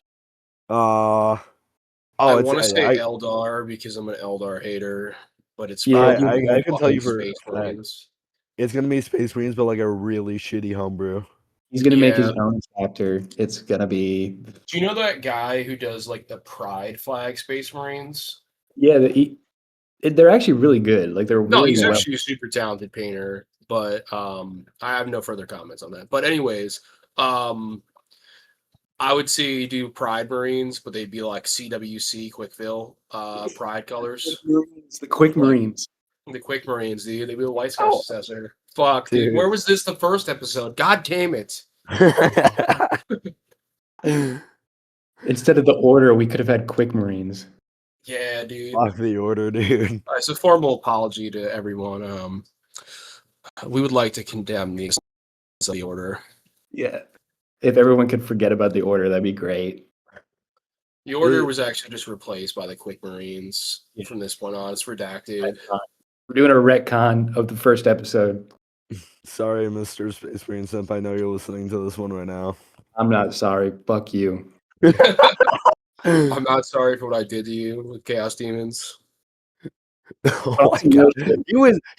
Oh, want to say Eldar because I'm an Eldar hater, but it's Yeah, probably I can tell you fucking for Space a fact. Marines. It's gonna be Space Marines, but like a really shitty homebrew. He's gonna make his Yeah. own chapter. It's gonna be Do you know that guy who does like the Pride flag Space Marines? yeah. They're actually really good. Like they're No, really he's well. actually a super talented painter, but I have no further comments on that. But anyways, I would say do Pride Marines, but they'd be like CWC Quickville Pride colors. The Quick Like, Marines. The Quick Marines, dude. They'd be the White Scar successor. Fuck, dude. Dude. Where was this the first episode? God damn it. Instead of the Order, we could have had Quick Marines. Yeah, dude. Fuck the Order, dude. It's a formal apology to everyone. We would like to condemn the existence of the Order. Yeah. If everyone could forget about the Order, that'd be great. The Order was actually just replaced by the Quick Marines from this point on. It's redacted. We're doing a retcon of the first episode. Sorry, Mr. Space Marine Simp. I know you're listening to this one right now. I'm not sorry. Fuck you. I'm not sorry for what I did to you with Chaos Demons. Oh my god,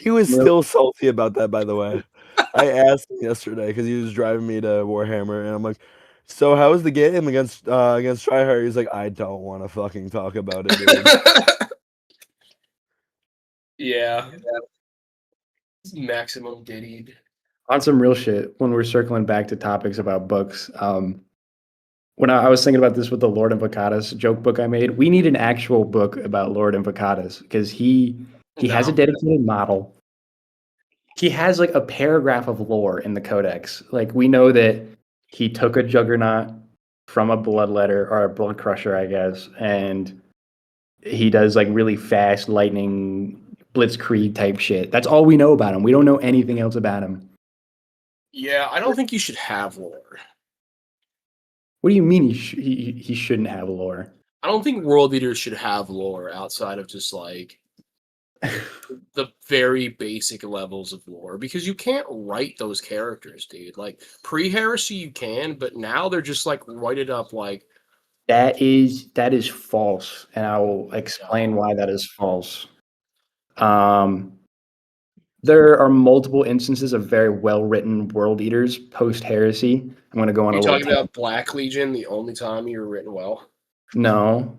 he was still salty about that. By the way, I asked him yesterday because he was driving me to Warhammer, and I'm like, "So how was the game against Tryhard?" He's like, "I don't want to fucking talk about it, dude." Yeah. Maximum diddied. On some real shit, when we're circling back to topics about books, when I was thinking about this with the Lord Invocatus joke book I made, we need an actual book about Lord Invocatus because he has a dedicated model. He has like a paragraph of lore in the Codex. Like we know that he took a Juggernaut from a Bloodletter or a Blood Crusher, I guess, and he does like really fast lightning blitzkrieg type shit. That's all we know about him. We don't know anything else about him. Yeah, I don't think you should have lore. What do you mean he shouldn't have lore? I don't think world leaders should have lore outside of just like the very basic levels of lore because you can't write those characters, dude. Like pre-heresy you can, but now they're just like write it up like that is false, and I will explain why that is false. There are multiple instances of very well-written world eaters post-heresy. I'm going to go on a You're little talking about Black Legion, the only time you were written well. No.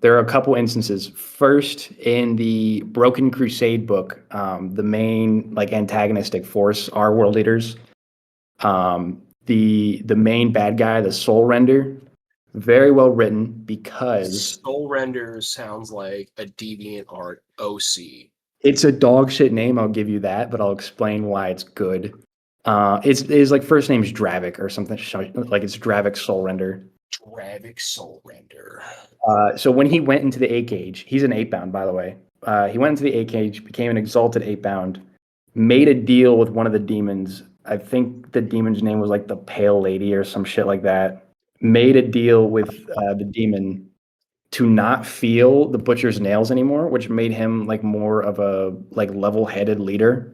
There are a couple instances. First, in the Broken Crusade book, the main like antagonistic force are world eaters. The main bad guy, the Soul Render, very well written because Soul Render sounds like a deviant art OC. it's a dog shit name. I'll give you that, but I'll explain why it's good. It's like first name's Dravik or something like it's Dravik Soul Render. Dravik Soul Render. So when he went into the 8 Cage, he's an 8-bound, by the way. He went into the 8 Cage, became an exalted 8-bound, made a deal with one of the demons. I think the demon's name was like the Pale Lady or some shit like that. Made a deal with the demon to not feel the butcher's nails anymore, which made him like more of a like level-headed leader.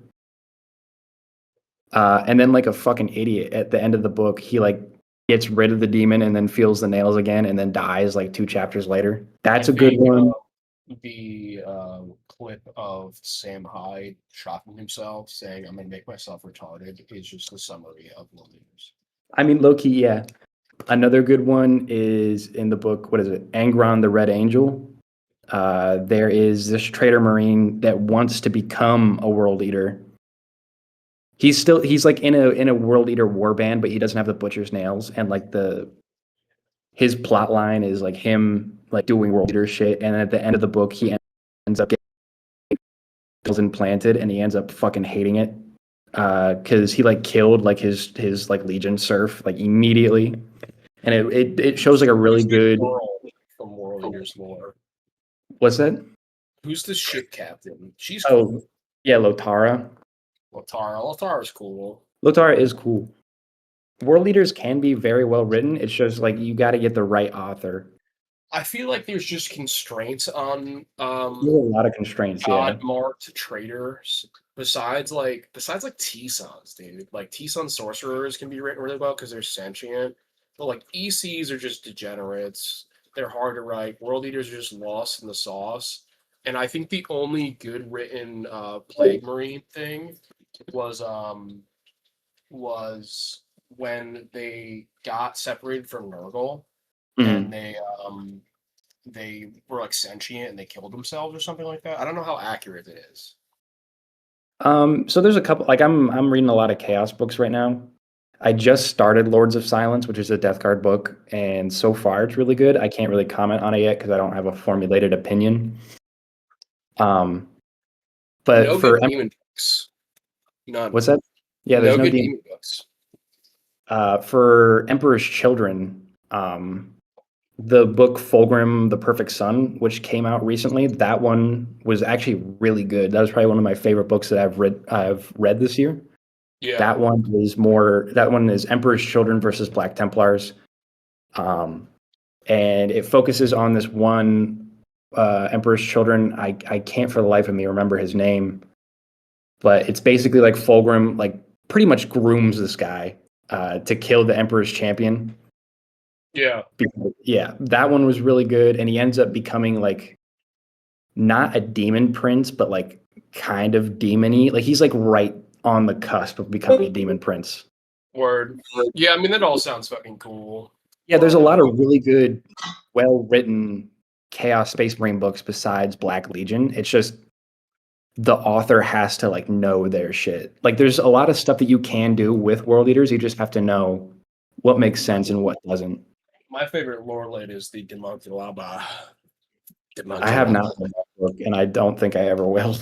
And then like a fucking idiot at the end of the book, he like gets rid of the demon and then feels the nails again and then dies like 2 chapters later. That's a good one. The clip of Sam Hyde shocking himself, saying, "I'm going to make myself retarded," is just the summary of World Leaders. I mean, low-key, yeah. Another good one is in the book, what is it? Angron the Red Angel. There is this traitor marine that wants to become a world eater. He's like in a world eater warband, but he doesn't have the butcher's nails, and like his plot line is like him like doing world eater shit, and at the end of the book he ends up getting implanted and he ends up fucking hating it. because he like killed like his like Legion Surf like immediately, and it shows like a really good. From World Eaters lore. What's that? Who's the ship captain? She's cool. Oh, yeah, Lotara. Lotara's cool. Lotara is cool. World Leaders can be very well written. It's just like you got to get the right author. I feel like there's just constraints on There's a lot of constraints, yeah. marked traders. Besides like T-Suns, dude. Like T-Sun sorcerers can be written really well because they're sentient. But like ECs are just degenerates. They're hard to write. World Eaters are just lost in the sauce. And I think the only good written Plague Marine thing was when they got separated from Nurgle and they were like sentient and they killed themselves or something like that. I don't know how accurate it is. So there's a couple. Like I'm reading a lot of Chaos books right now. I just started Lords of Silence, which is a Death Guard book, and so far it's really good. I can't really comment on it yet because I don't have a formulated opinion. But no for good demon books. None. What's that? Yeah, there's no good demon books. For Emperor's Children, the book Fulgrim, the Perfect Son, which came out recently, that one was actually really good. That was probably one of my favorite books that I've read this year. Yeah. That one is Emperor's Children versus Black Templars. And it focuses on this one Emperor's Children. I can't for the life of me remember his name, but it's basically like Fulgrim like pretty much grooms this guy to kill the Emperor's champion. Yeah. Yeah, that one was really good, and he ends up becoming like not a demon prince, but like kind of demon-y. Like he's like right on the cusp of becoming a demon prince. Word. Yeah, I mean that all sounds fucking cool. Yeah, there's a lot of really good, well-written Chaos Space Marine books besides Black Legion. It's just the author has to like know their shit. Like there's a lot of stuff that you can do with World Eaters. You just have to know what makes sense and what doesn't. My favorite lore lit is the Demonculaba. I have not read that book, and I don't think I ever will.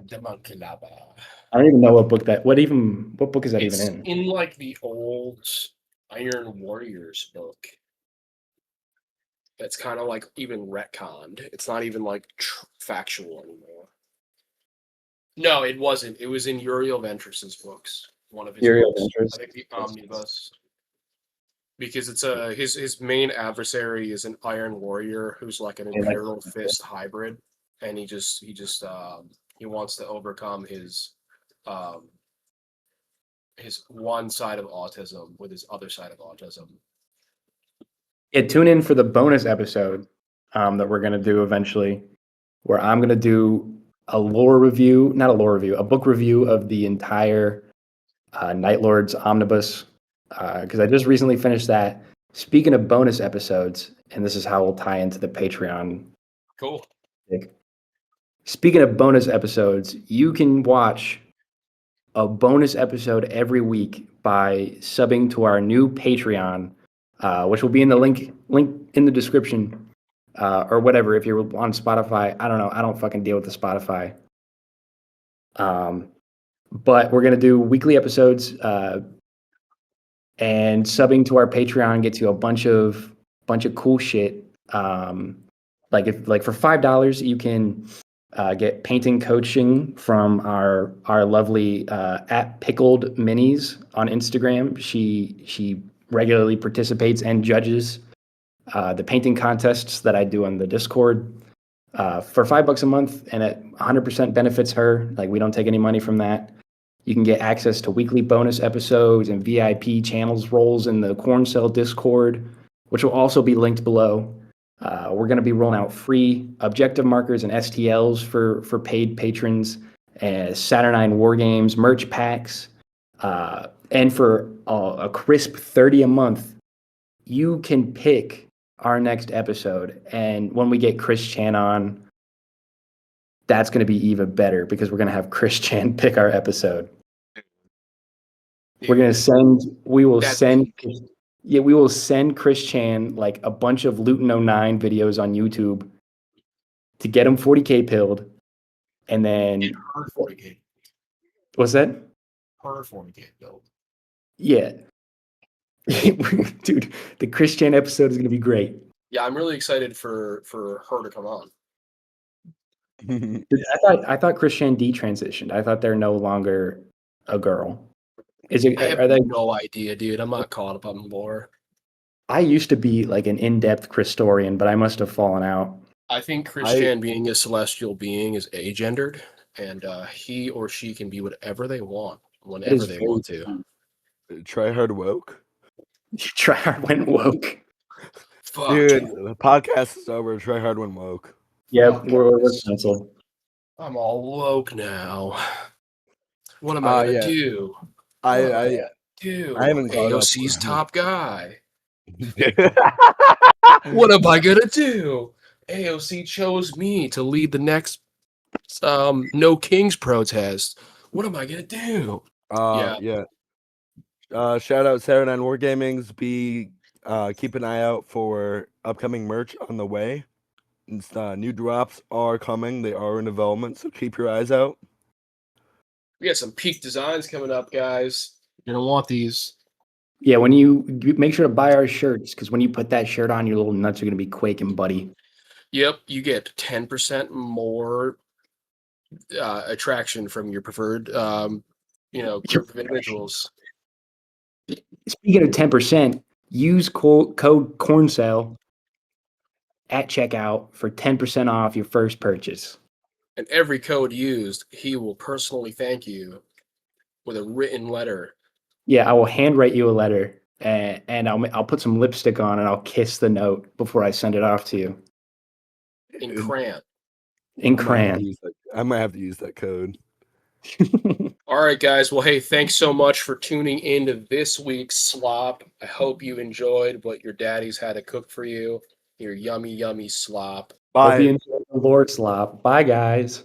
Demonculaba. I don't even know what book what book is that It's even in? in like the old Iron Warriors book. That's kind of like even retconned. It's not even like factual anymore. No, it wasn't. It was in Uriel Ventress's books. One of his Uriel books. Ventress. I think the Omnibus. Because it's his main adversary is an Iron Warrior who's like an Imperial Fist hybrid, and he wants to overcome his one side of autism with his other side of autism. Yeah, tune in for the bonus episode that we're gonna do eventually, where I'm gonna do a book review of the entire Night Lords Omnibus, because I just recently finished that. Speaking of bonus episodes, and this is how we'll tie into the Patreon. Cool. Speaking of bonus episodes, you can watch a bonus episode every week by subbing to our new Patreon, which will be in the link in the description, or whatever. If you're on Spotify, I don't know. I don't fucking deal with the Spotify. But we're gonna do weekly episodes, and subbing to our Patreon gets you a bunch of cool shit. Like for $5, you can get painting coaching from our lovely at Pickled Minis on Instagram. She regularly participates and judges the painting contests that I do on the Discord for $5 a month, and it 100% benefits her. Like we don't take any money from that. You can get access to weekly bonus episodes and VIP channels roles in the Corn Cell Discord, which will also be linked below. We're going to be rolling out free objective markers and STLs for paid patrons, Saturnine War Games merch packs, and for a crisp $30 a month, you can pick our next episode. And when we get Chris Chan on, that's going to be even better because we're going to have Chris Chan pick our episode. We will send Chris Chan like a bunch of Luton 09 videos on YouTube to get him 40K pilled. And then It hurt 40K. What's that? her fornicate build. Yeah. Dude, the Christian episode is going to be great. Yeah, I'm really excited for her to come on. Dude, I thought Christian detransitioned. I thought they're no longer a girl. Is it? I have Are they? no idea, dude. I'm not caught up on the lore. I used to be like an in-depth Christorian, but I must have fallen out. I think Christian being a celestial being is agendered, and he or she can be whatever they want, whenever they want to. Try hard woke. You try hard when woke. Fuck. Dude, the podcast is over. Try hard when woke. Yep, Fuck we're guys. canceled. I'm all woke now. What am I gonna do? I haven't caught up. AOC's top guy. What am I gonna do? AOC chose me to lead the next No Kings protest. What am I gonna do? Yeah. Shout out Saturday Night Wargamings. Keep an eye out for upcoming merch on the way. New drops are coming. They are in development, so keep your eyes out. We got some peak designs coming up, guys. You're gonna want these. Yeah, when you make sure to buy our shirts, because when you put that shirt on, your little nuts are gonna be quaking, buddy. Yep, you get 10% more attraction from your preferred, group of individuals. Speaking of 10%, use code corn sale at checkout for 10% off your first purchase. And every code used, he will personally thank you with a written letter. Yeah, I will handwrite you a letter, and I'll put some lipstick on, and I'll kiss the note before I send it off to you In crayon. in crayon. I might have to use that code. All right, guys. Well, hey, thanks so much for tuning into this week's slop. I hope you enjoyed what your daddies had to cook for you. Your yummy, yummy slop. Hope you enjoy the Lord slop. Bye, guys.